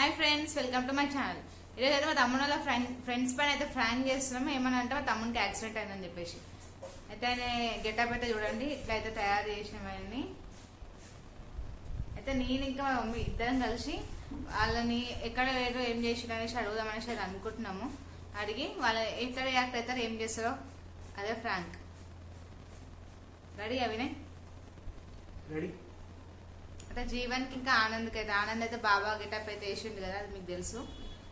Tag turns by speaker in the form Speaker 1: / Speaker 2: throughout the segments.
Speaker 1: Hi friends, welcome to my channel. ఈరోజు అయితే మా తమ్ముడు వాళ్ళ ఫ్రెండ్స్ పైన అయితే ఫ్రాంక్ చేస్తున్నాము. ఏమని అంటే మా తమ్మునికి యాక్సిడెంట్ అయిందని చెప్పేసి అయితే ఆయన గెటప్ అయితే చూడండి, ఇట్లా అయితే తయారు చేసినవన్నీ. అయితే నేను ఇంకా మా మమ్మీ ఇద్దరం కలిసి వాళ్ళని ఎక్కడ వేరు ఏం చేసి అనేసి అడుగుదామనేసి అది అనుకుంటున్నాము. అడిగి వాళ్ళ ఎట్లా రియాక్ట్ అవుతారో ఏం చేస్తారో అదే ఫ్రాంక్. Ready అవినే
Speaker 2: ready.
Speaker 1: అయితే జీవన్కి ఇంకా ఆనంద్కి అయితే ఆనంద్ అయితే బాబా గెటప్ అయితే వేసిండు కదా, అది మీకు తెలుసు.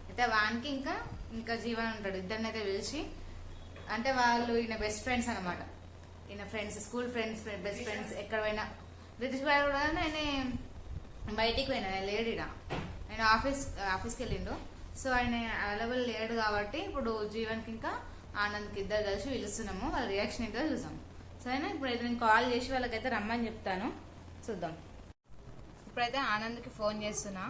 Speaker 1: అయితే వానికి ఇంకా జీవన్ ఉంటాడు, ఇద్దరిని అయితే పిలిచి, అంటే వాళ్ళు ఈయన బెస్ట్ ఫ్రెండ్స్ అనమాట. ఈయన friends, school friends, best friends. ఎక్కడ పోయినా రితిష్ గారు కూడా నేను బయటికి పోయినా, నేను లేడు ఇడ, నేను ఆఫీస్కి వెళ్ళిండు. సో ఆయన అవైలబుల్ లేడు కాబట్టి ఇప్పుడు జీవన్కి ఇంకా ఆనంద్కి ఇద్దరు కలిసి పిలుస్తున్నాము. వాళ్ళ రియాక్షన్ ఏంటో చూసాం. సరేనా, ఇప్పుడైతే నేను కాల్ చేసి వాళ్ళకైతే రమ్మని చెప్తాను, చూద్దాం. ఇప్పుడైతే ఆనంద్కి ఫోన్ చేస్తున్నా,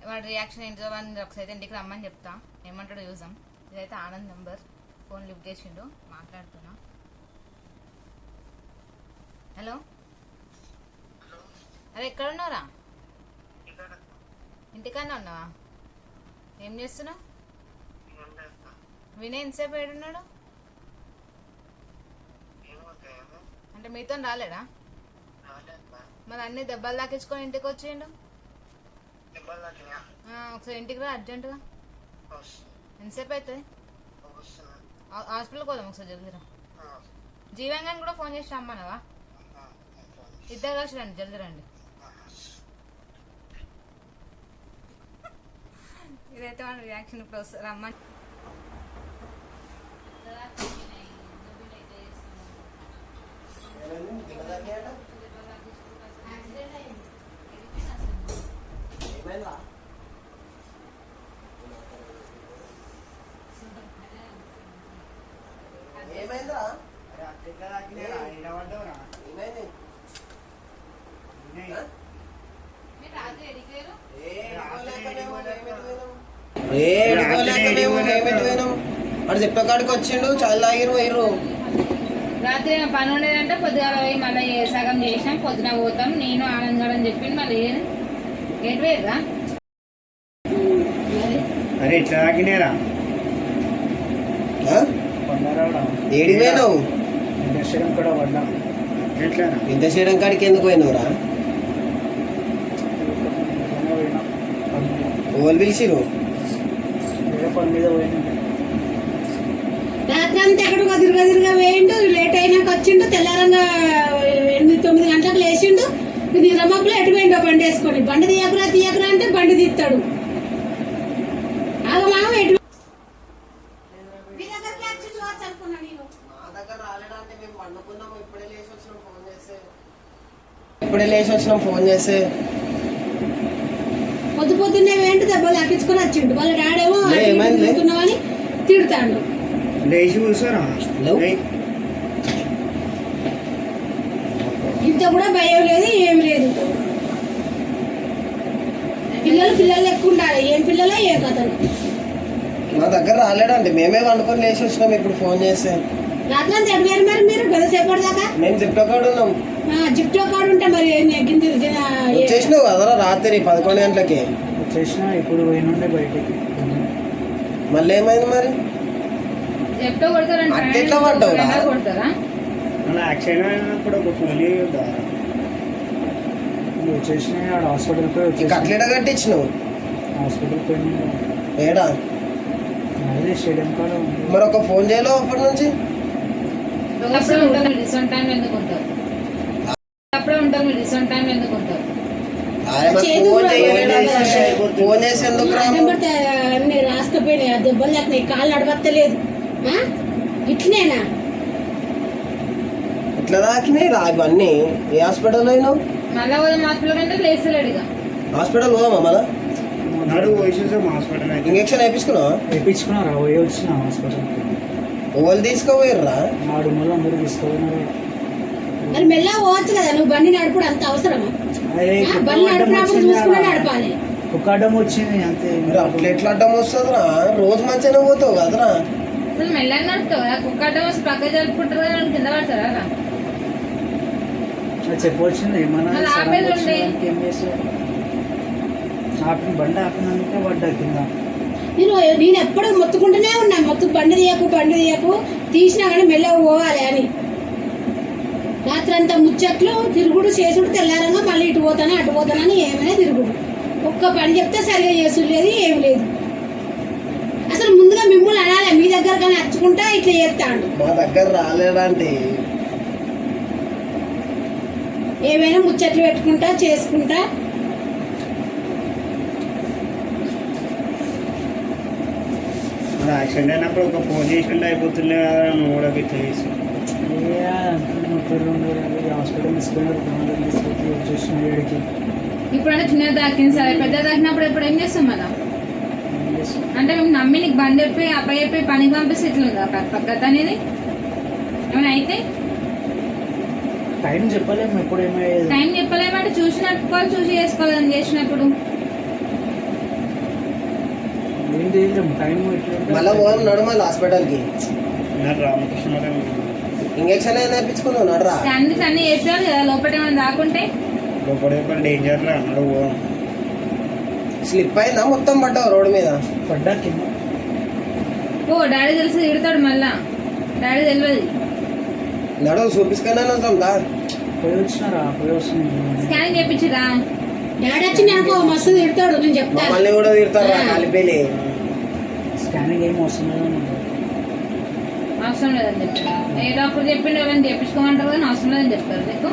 Speaker 1: వాడి రియాక్షన్ ఏంటో అని ఒకసారి ఇంటికి రమ్మని చెప్తా, ఏమంటాడో చూద్దాం. ఇదైతే ఆనంద్ నంబర్, ఫోన్ లిఫ్ట్ చేసిండు, మాట్లాడుతున్నా. హలో, అరే ఎక్కడ ఉన్నావురా? ఇంటికన్నా ఉన్నావా? ఏం చేస్తున్నావు? వినయ్ ఎంతసేపు ఏడున్నాడు? అంటే మీతో రాలేడా? మరి అన్ని దెబ్బలు తాకించుకొని ఇంటికి వచ్చిండు. ఒకసారి ఇంటికి రా అర్జెంటుగా. ఎంతసేపు అవుతుంది? హాస్పిటల్కి పోదాం ఒకసారి, జల్దీరా. జీవన్ గారిని కూడా ఫోన్ చేసి రమ్మన్నావా? ఇద్దరు కలిసి రండి, జల్దీ రండి. ఇదైతే మన రియాక్షన్. ఇప్పుడు రమ్మని
Speaker 3: అటు చెప్పే కాడికి వచ్చిండు, చాలా తాగిరు పోయిర్రు.
Speaker 4: రాత్రి పని ఉండేదంటే పొద్దుగా పోయి మళ్ళీ సగం చేసినాం, పొద్దున పోతాం నేను ఆనందం అని చెప్పింది. మళ్ళీ ఏడు వేరురా
Speaker 3: ఏడికి పోయినావు? ఇంత చేయడం కాడికి ఎందుకు పోయినావురా? ఓళ్ళు పిలిచిరు?
Speaker 5: రాత్రి అంతా ఎక్కడికో తిరగా వేయండు, లేట్ అయినాక వచ్చిండు. తెల్లారంగా 8-9 గంటలకు లేచిండు. నిజమప్పులో ఎటు పోయిండో బండి వేసుకొని, బండి తీయకరా అంటే బండి తీస్తాడు. ఆగమాగం ఎటు
Speaker 3: ఇప్పుడే లేచి వచ్చినాం ఫోన్ చేస్తే.
Speaker 5: పొద్దున్నే వేయండి దెబ్బలు తప్పించుకొని వచ్చిండు. వాళ్ళ డాడేమో తిడుతున్నామని తిడతాడు. ఇంత కూడా భయం లేదు, ఏం లేదు. పిల్లలు ఎక్కువ ఉండాలి. ఏం పిల్లలో ఏ కథలు.
Speaker 3: నా దగ్గర రాలేడండి, మేమే వండుకొని లేచి వచ్చినాం. ఇప్పుడు ఫోన్ చేస్తే
Speaker 5: రాత్రి అంతా ఎడవేరు మరి మీరు గదసేపటి దాకా
Speaker 3: నేను జిప్టో కాడు ఉన్నాం.
Speaker 5: జిప్టో కాడు ఉంటే మరి
Speaker 3: వచ్చేసినావు కదరా రాత్రి 11 గంటలకి
Speaker 2: వచ్చేసిన. ఇప్పుడు పోయినుండే బయటికి.
Speaker 3: మళ్ళీ ఏమైంది మరి?
Speaker 4: ఎట్లా
Speaker 3: అట్లా పడ్డావురా?
Speaker 4: కొడతారా?
Speaker 2: మళ్ళీ యాక్సిడెంట్ అయినప్పుడు ఒక పోలీ వచ్చేసిన. హాస్పిటల్ పోయి వచ్చేసి
Speaker 3: కట్లెట కట్టించినావు?
Speaker 2: హాస్పిటల్ పోయి
Speaker 3: ఏడా?
Speaker 2: అదే స్టేడియం కాడ.
Speaker 3: మరి ఒక ఫోన్ చేయలేవు అప్పటి నుంచి?
Speaker 4: అప్పుడే ఉంటారు మీరు రిసోన్ టైం ఎందుకు ఉంటారు? అప్పుడే ఉంటారు మీరు రిసోన్ టైం ఎందుకు ఉంటారు?
Speaker 3: ఫోన్ చేసి ఎందుకు
Speaker 5: అన్ని రాసుకపోయినాయి. ఆ దెబ్బలు లేక కాళ్ళు నడవత్తలేదు. ఇట్లేనా
Speaker 3: ఇట్లా దాకినాయి రా ఇవన్నీ? ఏ హాస్పిటల్ అయినావు?
Speaker 4: మళ్ళా పోదాం హాస్పిటల్ అంటే లేసలేడుగా.
Speaker 3: హాస్పిటల్ పోదామా మళ్ళా?
Speaker 2: హాస్పిటల్
Speaker 3: ఇంజక్షన్ వేయించుకున్నావా?
Speaker 2: వేయించుకున్నారా? పోయి వచ్చిన హాస్పిటల్.
Speaker 3: ఓళ్ళు తీసుకోపోయారా?
Speaker 2: ఆడు మళ్ళీ అందరూ తీసుకోపోయినారు.
Speaker 5: మరి మెల్ల పోవచ్చు కదా, నువ్వు బండి నడుపుడు అంత అవసరమా? బండి నడిపినప్పుడు చూసుకునే నడపాలి.
Speaker 2: ఒక అడ్డం వచ్చింది అంతే.
Speaker 3: అట్లా ఎట్లా అడ్డం వస్తుందిరా? రోజు మంచిగానే పోతావు కదరా?
Speaker 4: అసలు మెల్లగా నడుపుతావు కదా, కుక్క అడ్డం వచ్చి పక్క జరుపుకుంటారు కదా, కింద పడతారా?
Speaker 2: చెప్పొచ్చింది ఏమన్నా
Speaker 4: ఏం చేస్తారు?
Speaker 2: ఆపిన బండి ఆపినందుకే పడ్డా కింద.
Speaker 5: నేను ఎప్పుడు మొత్తుకుంటూనే ఉన్నా, బండి తీయకు తీసినా కానీ మెల్లగా పోవాలి అని. రాత్రంతా ముచ్చట్లు తిరుగుడు చేసుడు, తెల్లారంగా మళ్ళీ ఇటు పోతాను అటు పోతానని ఏమైనా తిరుగుడు. ఒక్క పని చెప్తే సరిగా చేసుడు లేదు, ఏమి లేదు. అసలు ముందుగా మిమ్మల్ని అనాలి, మీ దగ్గర కానీ నచ్చుకుంటా ఇట్లా చేస్తాడు.
Speaker 3: మా దగ్గర రాలేదంటే
Speaker 5: ఏమైనా ముచ్చట్లు పెట్టుకుంటా చేసుకుంటా.
Speaker 6: యాక్సిడెంట్ అయినప్పుడు ఒక ఫోన్ చేసుకుంటే అయిపోతుండే కదా, నువ్వు కూడా ఇట్లా చేసి
Speaker 2: హాస్పిటల్ తీసుకున్నారు, తీసుకొచ్చి వచ్చేసిన ఏడికి.
Speaker 4: ఇప్పుడంటే చిన్నది దాకింది సరే, పెద్ద దాకినప్పుడు ఇప్పుడు ఏం చేస్తాం కదా. అంటే మేము నమ్మి నీకు బండి చెప్పి అబ్బాయి చెప్పి పనికి పంపిస్తే ఇట్లుందా పద్ధతి అనేది? ఏమైనా అయితే
Speaker 2: టైం చెప్పలేము ఎప్పుడు ఏమయ్యేది.
Speaker 4: టైం చెప్పలేమంటే చూసినట్టుకోవాలి, చూసి చేసుకోవాలని చేసినప్పుడు.
Speaker 2: ఏం చేయలేము, టైం ఎట్లా
Speaker 3: మళ్ళీ పోదాం నడు, మళ్ళీ హాస్పిటల్కి
Speaker 6: రామకృష్ణ
Speaker 3: ఇంజక్షన్ అయినా వేయించుకున్నావు నడరా.
Speaker 4: స్కాన్స్ అన్ని చేసాడు కదా, లోపల ఏమైనా దాకుంటే
Speaker 6: లోపల డేంజర్లో అన్నాడు పోదాం.
Speaker 3: స్లిప్ అయిందా మొత్తం పడ్డావు రోడ్డు మీద?
Speaker 2: పడ్డా కింద.
Speaker 4: ఓ డాడీ తెలిసి తిడతాడు మళ్ళా, డాడీ తెలియదు.
Speaker 3: నడు చూపించుకున్నా వస్తాం దా.
Speaker 2: పోయి వచ్చినారా? పోయి వస్తున్నాను.
Speaker 4: స్కానింగ్ చేయించిరా?
Speaker 5: డాడీ వచ్చి నాకు మస్తు తిడతాడు, నేను చెప్తాను.
Speaker 3: మమ్మల్ని కూడా తిడతారా కలిపేలి.
Speaker 2: స్కానింగ్ ఏం వస్తుందో
Speaker 4: అవసరం లేదని చెప్పిన ఏ డాక్టర్ చెప్పిండు ఎవరైనా చేయించుకోమంటారు కానీ అవసరం లేదని చెప్తారు నీకు.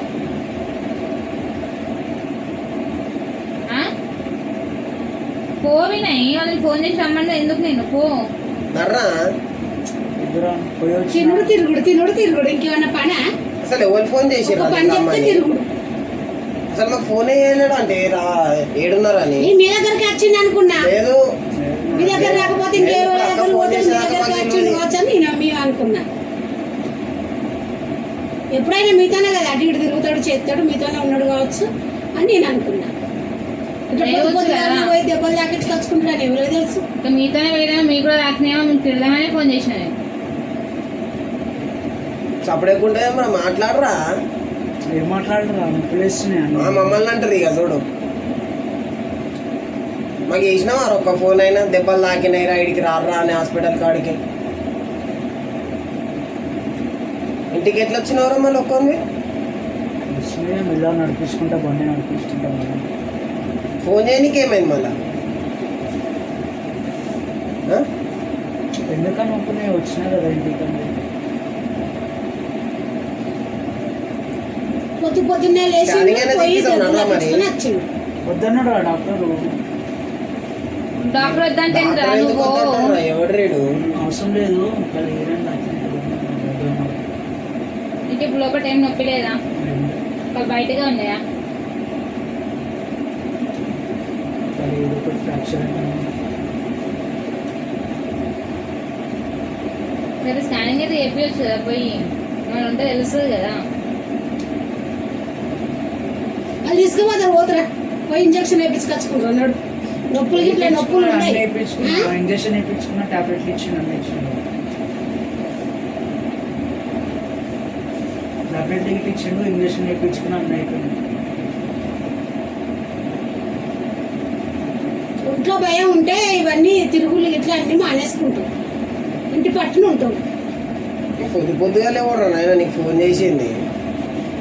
Speaker 4: పోవినాయి వాళ్ళని ఫోన్ చేసి రమ్మంటే ఎందుకు నేను పో
Speaker 3: నర్రా.
Speaker 2: పోయి వచ్చి
Speaker 5: తిరుగుడు ఇంకేమన్నా పనా?
Speaker 3: అసలు ఎవరు ఫోన్ చేసిర్రు?
Speaker 5: పని చెప్తే తిరుగుడు.
Speaker 3: అసలు మాకు ఫోనే చేయలేడు అంటే ఏడున్నారని.
Speaker 5: మీ దగ్గరికి వచ్చింది అనుకున్నా,
Speaker 3: లేదు
Speaker 5: మీ దగ్గర రాకపోతే ఇంకేవో దగ్గర పోతే మీ దగ్గరికి వచ్చింది కావచ్చు అని నేను మేము అనుకున్నా. ఎప్పుడైనా మీతోనే కదా అటు ఇటు తిరుగుతాడు, చేస్తాడు, మీతోనే ఉన్నాడు కావచ్చు అని నేను అనుకున్నా. ఇట్లా పోయి దెబ్బలు తాకించుకొచ్చుకుంటాను, ఎవరో తెలుసు.
Speaker 4: మీతోనే వేయడం మీకు కూడా రాకనేమో మీకు తిడదామని ఫోన్ చేసిన నేను.
Speaker 3: చప్పుడేకుంటే మరి మాట్లాడరా.
Speaker 2: ఏం మాట్లాడరా? ముప్పులేస్తున్నాయి
Speaker 3: మమ్మల్ని అంటారు ఇక చూడు. మాకు వేసినావా ఒక్క ఫోన్ అయినా దెబ్బలు తాకినాయి రైడ్కి రారా అని హాస్పిటల్ కాడికి? ఇంటికి ఎట్లా వచ్చినవరా మళ్ళీ ఒక్కంది?
Speaker 2: మెల్ల నడిపించుకుంటా, బండి నడిపించుకుంటా.
Speaker 3: ఫోన్ చేయడానికి ఏమైంది మళ్ళా?
Speaker 2: ఎందుకని ఒప్పునే వచ్చినా కదా ఇంటికి.
Speaker 5: పొద్దున్నే లేచి పోయి వచ్చింది.
Speaker 2: వద్దన్నాడు ఆ డాక్టరు.
Speaker 4: డాక్టర్ వద్దంటే
Speaker 3: ఎవడ్రీడు?
Speaker 2: అవసరం లేదు.
Speaker 4: నీకు ఇప్పుడు లోపల ఏం నొప్పి లేదా? బయటగా ఉన్నాయా?
Speaker 2: ఫ్రాక్చర్
Speaker 4: మీరు స్కానింగ్ అయితే చెప్పవచ్చు కదా, పోయి మనం ఉంటే తెలుస్తుంది కదా.
Speaker 5: వాళ్ళు తీసుకుపోతారు, పోతారా పోయి ఇంజక్షన్ వేయించుకొచ్చుకుంటారు అన్నాడు. నొప్పులు ఇట్లా నొప్పులు ఉన్నాయి.
Speaker 2: ఇంజక్షన్ వేయించుకున్నా, టాబ్లెట్లు ఇచ్చిండు, అన్నీ ఇచ్చిండు. టాబ్లెట్ టికెట్ ఇచ్చిండు, ఇంజక్షన్ వేయించుకున్నా, అన్నీ అయిపోయింది.
Speaker 5: ఒంట్లో భయం ఉంటే ఇవన్నీ తిరుగులు ఇట్లా అన్ని మానేసుకుంటాం, ఇంటి పట్టున ఉంటాం.
Speaker 3: పొద్దుగా లేవరా నాయన నీకు ఫోన్ చేసింది?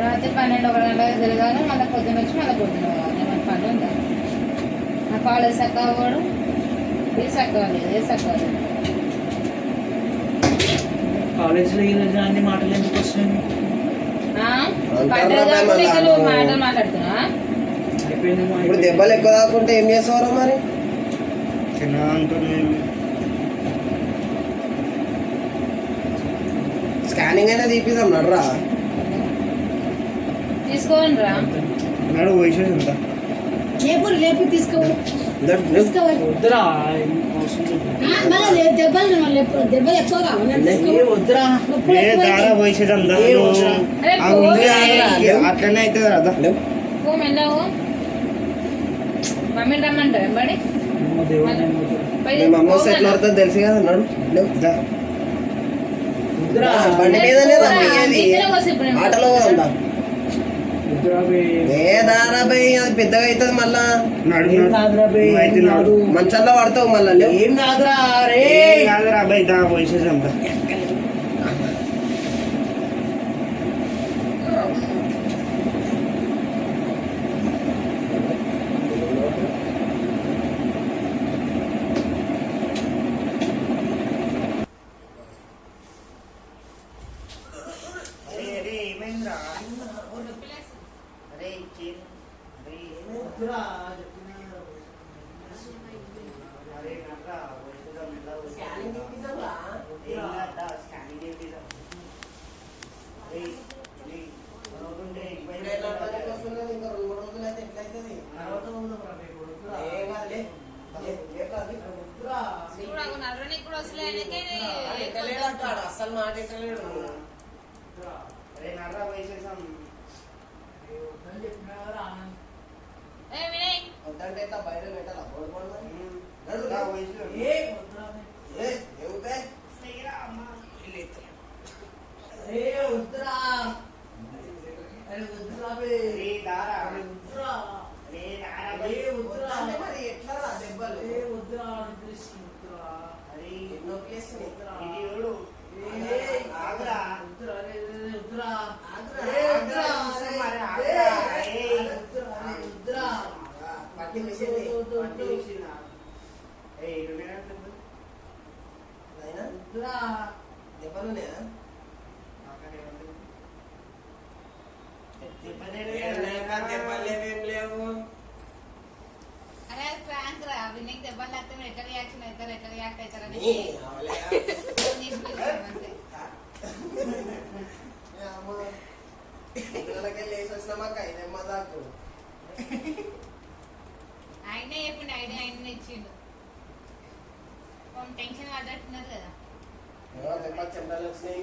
Speaker 4: రాత్రి 12-1 గంటలకు తిరగాలి, మళ్ళీ పొద్దున్న వచ్చి మళ్ళీ పొద్దున పోవాలి. ఏమైనా పని ఉందా? నా కాలేజ్ చక్కగా పోవడం, ఇది చక్కగా లేదు, ఏ చక్కగా లేదు.
Speaker 2: కాలేజీలో ఈరోజు అన్ని మాటలు ఎందుకు వస్తున్నాయి?
Speaker 4: మాటలు మాట్లాడుతున్నా.
Speaker 3: ఇప్పుడు దెబ్బలు ఎక్కువ దాకుంటే ఏం చేస్తావరా మరి?
Speaker 6: చిన్నగా అంటుంది.
Speaker 3: స్కానింగ్ అయినా తీపిద్దాం నడరా.
Speaker 4: తీసుకోండి రా.
Speaker 6: నాడు వయసు ఎంత?
Speaker 5: లేపు తీసుకోవాలి.
Speaker 2: వద్దురా,
Speaker 5: మళ్ళీ దెబ్బలు ఎక్కువ కావాలి.
Speaker 2: వద్దురా.
Speaker 6: వయసు అట్లనే అవుతుంది కదా.
Speaker 4: ఓ మెల్లవు మమ్మీని రమ్మంటారు ఎంబడి.
Speaker 3: అమ్మ వస్తే ఎట్లా పడుతుంది తెలుసు కదా. నడు బండి మీదనే ఆటలో ఉందా? ఏ దారా బై అది పెద్దగా అవుతుంది మళ్ళా
Speaker 6: నడు
Speaker 2: ఏం కాదురా బే,
Speaker 6: నువ్వైతే
Speaker 2: ఏం
Speaker 6: నడు.
Speaker 2: కాదు.
Speaker 3: మంచంలో పడతావు మళ్ళా లేవు.
Speaker 2: ఏం కాదురా రే
Speaker 6: ఏం కాదురా అబ్బాయి దా పోసేసాం దా. అరే అరే ఏమైందిరా అరే అరే అరే నట్రా పోసేద్దాం ఎట్లా
Speaker 3: స్కానింగ్ తీపిద్దాంరా.
Speaker 6: ఏం కాదా స్కానింగ్ చేపిద్దాం అరే అరే అనుకుంటే
Speaker 3: ఇప్పుడు ఎట్లా పనికి వస్తున్నది? ఇంకా 2-3 రోజులు అయితే ఎట్లయితది? ఏం కాదులే.
Speaker 4: నడవడానికి కూడా వస్తలే ఆయనకే
Speaker 3: అస్సలు మాట ఎట్టలేడు.
Speaker 6: అరే నట్రా పోసేసాం
Speaker 4: వినయ్
Speaker 3: వద్దంటే ఎట్లా బయట పెట్టాలా? బోర్డు బోర్డు మరి.
Speaker 6: దా పోసేసాం
Speaker 3: ఏవుతే?
Speaker 6: అరే దారా అరే దారా బై
Speaker 3: వద్దంటే మరి ఎట్లా రా దెబ్బలు?
Speaker 6: అరే
Speaker 3: ఎన్నో ప్లేస్ని.
Speaker 6: ఇది ఎవడు ఆగురా
Speaker 3: పట్టి మిషన్ దెబ్బలున్నాయా? దెబ్బలేవేం లేవు.
Speaker 1: అరే ప్రాంక్ రా వినయ్ దెబ్బలు తాకితే మీరు ఎట్లా రియాక్షన్ అవుతారు ఎట్లా రియాక్ట్ అవుతారని
Speaker 3: నీ అవలే.
Speaker 1: ఫోన్ చేసి పిలిచాను అంతే.
Speaker 3: పిల్లలకి లేచి వచ్చినామాక ఇదేమ్మా దాకు.
Speaker 1: ఆయనే చెప్పిండు ఐడియా ఆయన ఇచ్చిండు టెన్షన్ పడ్డట్టున్నారు కదా
Speaker 3: ఎవరో దెబ్బ చెండాలు వచ్చినాయి.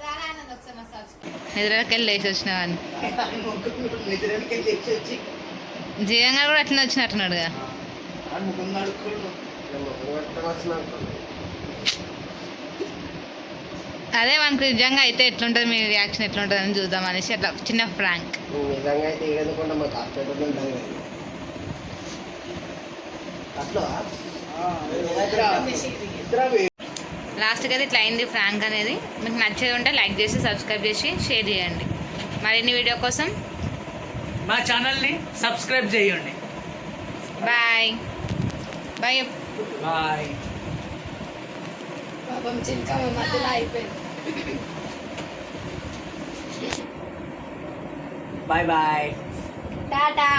Speaker 1: రారా అన్నది ఒకసారి మసాజ్ నిద్రకి వెళ్ళి లేచి వచ్చినావని జీవంగా కూడా అట్లనే వచ్చినట్టున్నాడుగా అదే మనకు నిజంగా అయితే ఎట్లుంటుంది మీ రియాక్షన్ ఎట్లుంటుంది అని చూద్దాం అనేసి అట్లా చిన్న ఫ్రాంక్
Speaker 3: నిజంగా అయితే ఏదనుకుంటా మాకు హాస్పిటల్ ఉంటాం అట్లా
Speaker 1: లాస్ట్కి అయితే ఇట్లా అయింది ఫ్రాంక్ అనేది మీకు నచ్చేది ఉంటే లైక్ చేసి సబ్స్క్రైబ్ చేసి షేర్ చేయండి మరిన్ని వీడియో కోసం
Speaker 2: మా ఛానల్ని సబ్స్క్రైబ్ చేయండి.
Speaker 1: Bye bye
Speaker 2: bye.
Speaker 4: పాపం చిలుక మధ్యలో అయిపోయింది.
Speaker 2: Bye bye.
Speaker 4: టాటా.